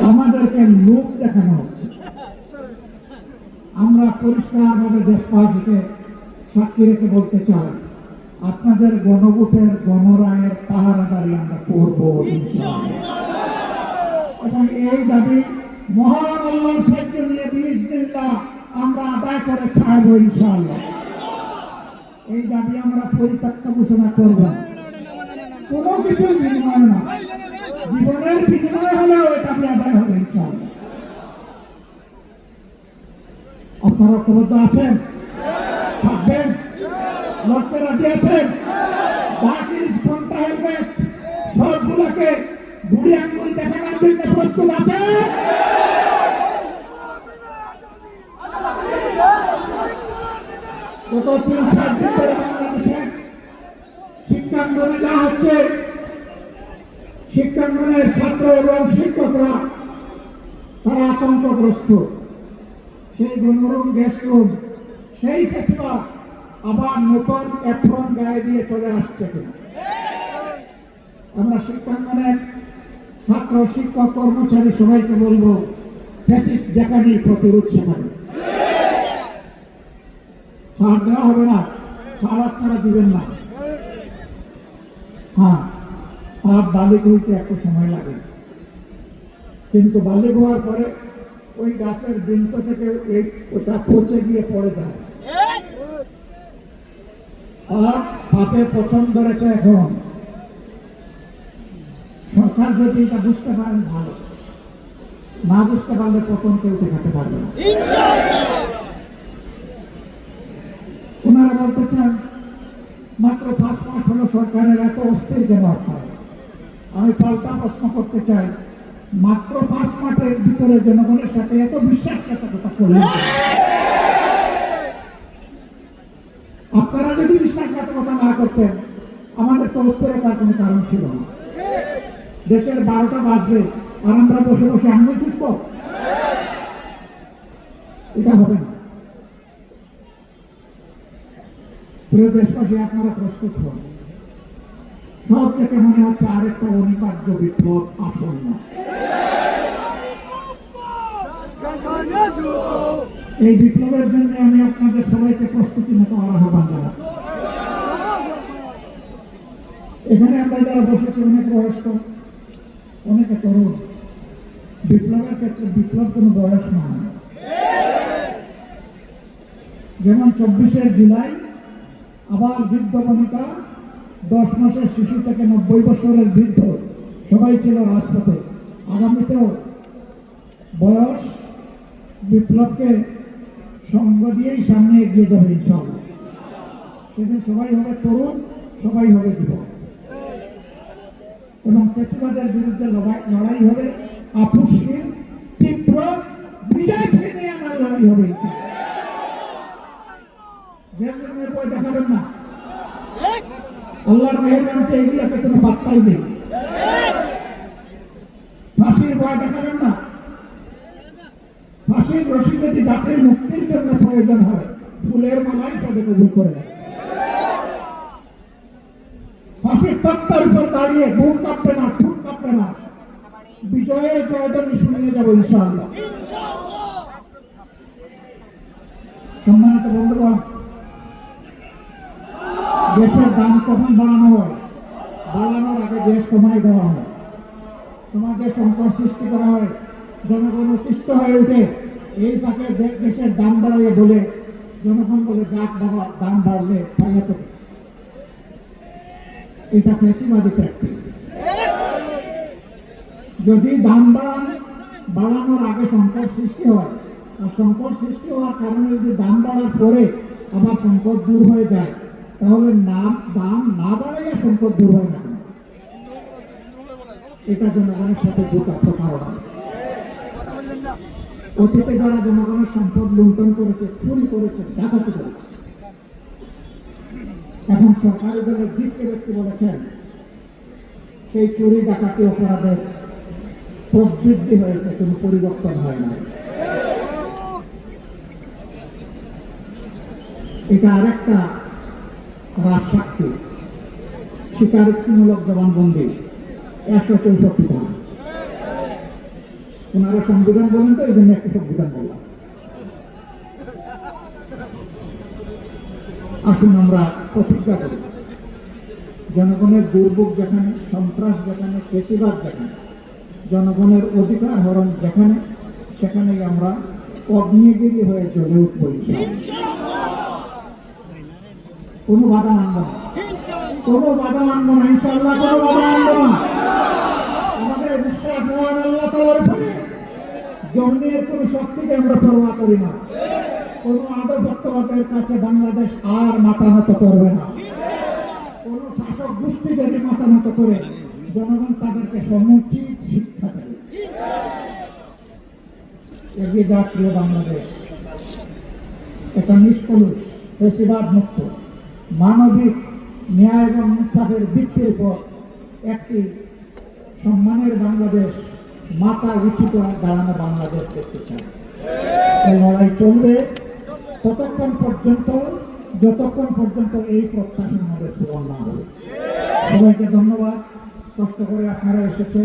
আমাদেরকে লোক দেখানো হচ্ছে। আমরা পরিষ্কারভাবে দেশবাসীকে সাক্ষী রেখে বলতে চাই, আপনাদের গণভোটের গণরায়ের পাহারাদারি আমরা করব ইনশাআল্লাহ। এবং এই দাবি মহান আল্লাহর সাহায্য নিয়ে বিইজনিল্লাহ আমরা আদায় করে ছাড়ব ইনশাআল্লাহ। এই দাবি আমরা পরিত্যক্ত ঘোষণা করব, কোনো কিছুর বিনিময় না, জীবনের বিনিময় হলেও এই দাবি আদায় হবে ইনশাআল্লাহ। আপনারা ঐক্যবদ্ধ আছেন? থাকবেন? লড়তে রাজি আছেন? বাকি স্পন্টা হেলমেট সবগুলোকে বুড়ি আঙ্গুল দেখানোর জন্য প্রস্তুত আছে? গত 3-4 দিন ধরে বাংলাদেশের শিক্ষাঙ্গনে যা হচ্ছে, শিক্ষাঙ্গনের ছাত্র এবং শিক্ষকরা তারা আতঙ্কগ্রস্ত। সেই গণরুম গেস্টরুম সেই ফেসিবাদ আবার নতুন অ্যাপ্রন গায়ে দিয়ে চলে আসছে কিনা। আমরা শিক্ষাঙ্গনের ছাত্র শিক্ষক কর্মচারী সবাইকে বলবো, ফ্যাসিস্ট দেখানি প্রতিরোধ শেখানি। ছাড় দেওয়া হবে না, ছাড় আপনারা দিবেন না। হ্যাঁ, আর বালি বইতে একটু সময় লাগে, কিন্তু বালি হওয়ার পরে ওই গাছের বৃন্ত থেকে ওটা পচে গিয়ে পড়ে যায়। আর পাপে পছন্দ ধরেছে। এখন সরকার যদি এটা বুঝতে পারেন ভালো, না বুঝতে পারলে পতন কেউ দেখাতে পারবে না। ওনারা বলতে চান মাত্র 5 মাস হলো সরকারের, এত অস্থির কেন আপনারা? আমি পাল্টা প্রশ্ন করতে চাই, মাত্র 5 মাসের ভিতরে জনগণের সাথে এত বিশ্বাসঘাতকতা করলেন? আপনারা যদি বিশ্বাসঘাতকতা না করতেন, আমাদের তো অস্থিরতার কোনো কারণ ছিল না। দেশের 12টা বাজবে আর আমরা বসে বসে আঙুল চুষব? এটা হবে না। প্রিয় দেশবাসী, আপনারা প্রস্তুত হন। সব থেকে মনে হচ্ছে আরেকটা অনিবার্য বিপ্লব আসন্ন। এই বিপ্লবের জন্য আমি আপনাদের সবাইকে প্রস্তুতি মতো আহ্বান জানাচ্ছি। এখানে আমরা যারা বসেছি অনেক বয়স্ক, অনেকে তরুণ। বিপ্লবের ক্ষেত্রে বিপ্লব কোনো বয়স নয়। যেমন 24শে জুলাই আবার বৃদ্ধ বনিতা, 10 মাসের শিশু থেকে 90 বছরের বৃদ্ধ সবাই ছিল রাজপথে। আগামীতেও বয়স বিপ্লবকে সঙ্গ দিয়েই সামনে এগিয়ে যাবে ইনশাআল্লাহ। সেদিন সবাই হবে তরুণ, সবাই হবে যুবক, এবং ফ্যাসিবাদের বিরুদ্ধে লড়াই হবে আপোষহীন, তীব্র, বিজয় ছিনিয়ে আনার লড়াই হবে ইনশাআল্লাহ। জেলের ভয় দেখাবেন না, আল্লাহর মেহেরবানিতে এগুলোকে কোনো পাত্তাই নেই। ফাঁসির ভয় দেখাবেন না, ফাঁসির রশি যদি জাতির মুক্তির জন্য প্রয়োজন হয়, ফুলের মালাই সবে কবুল করে নেয়। ফাঁসির তক্তার উপর দাঁড়িয়ে বুক কাঁপবে না, ঠুট কাঁপবে না, বিজয়ের জয়ধ্বনি শুনিয়ে যাবো ইনশাআল্লাহ। সম্মানিত বন্ধুগণ, দেশের দাম কখন বাড়ানো হয়? বাড়ানোর আগে দেশ কমাই দেওয়া হয়, সমাজে সংকট সৃষ্টি করা হয়, জনগণ অতিষ্ঠ হয়ে উঠে। এই ফাঁকে দেশের দাম বাড়াইয়ে বলে জনগণ বলে, যাক বাবা, দাম বাড়লে ফাইয়া তো কিছু। এটা ফ্যাসিবাদী প্র্যাকটিস। যদি দাম বাড়ানোর আগে সংকট সৃষ্টি হয়, আর সংকট সৃষ্টি হওয়ার কারণে যদি দাম বাড়ার পরে আবার সংকট দূর হয়ে যায়, তাহলে দাম না বাড়াইয়া সংকট দূর হয় না। এটা জনগণের সাথে প্রতারণা। অতীতে যারা জনগণের সম্পদ লুণ্ঠন করেছে, চুরি করেছে, ডাকাতি করেছে, এখন সরকারি দলের দিককে ব্যক্তি বলেছেন সেই চুরি ডাকাতি অপরাধের প্রবৃদ্ধি হয়েছে, কোনো পরিবর্তন হয় না। এটা আরেকটা রাজশাস্তি, স্বীকারোক্তিমূলক জবানবন্দি, 164 ধারা। ওনারা সংবিধান বলেন তো, এই জন্য একটা সংবিধান বললাম। আসুন আমরা প্রতিজ্ঞা করি, জনগণের দুর্ভোগ যেখানে, সন্ত্রাস যেখানে, ফেসিবাদ যেখানে, জনগণের অধিকার হরণ যেখানে, সেখানেই আমরা অগ্নিগিরি হয়ে জ্বলে উঠব ইনশাআল্লাহ। কোনো বাধা মানব না, কোনো বাধা মানব না ইনশাআল্লাহ, কোনো বাধা মানব না। আমাদের বিশ্বাস মহান আল্লাহ তাআলার উপরে, জন্মের কোনো শক্তিকে আমরা পরোয়া করি না। কোন আধিপত্যবাদের কাছে বাংলাদেশ আর মাথা নত করবে না। কোন শাসক গোষ্ঠী যদি মাথা নত করে, জনগণ তাদেরকে সমুচিত শিক্ষা দেবে। এগিয়ে যাক প্রিয় বাংলাদেশ, এটা নিষ্কলুষ, ফেসিবাদ মুক্ত, মানবিক ন্যায় এবং ইনসাফের ভিত্তির উপর একটি সম্মানের বাংলাদেশ, মাথা উঁচু করে দাঁড়ানো বাংলাদেশ দেখতে চাই। এই লড়াই চলবে ততক্ষণ পর্যন্ত, যতক্ষণ পর্যন্ত এই প্রত্যাশা আমাদের পূরণ না হবে। সবাইকে ধন্যবাদ, কষ্ট করে আপনারা এসেছেন।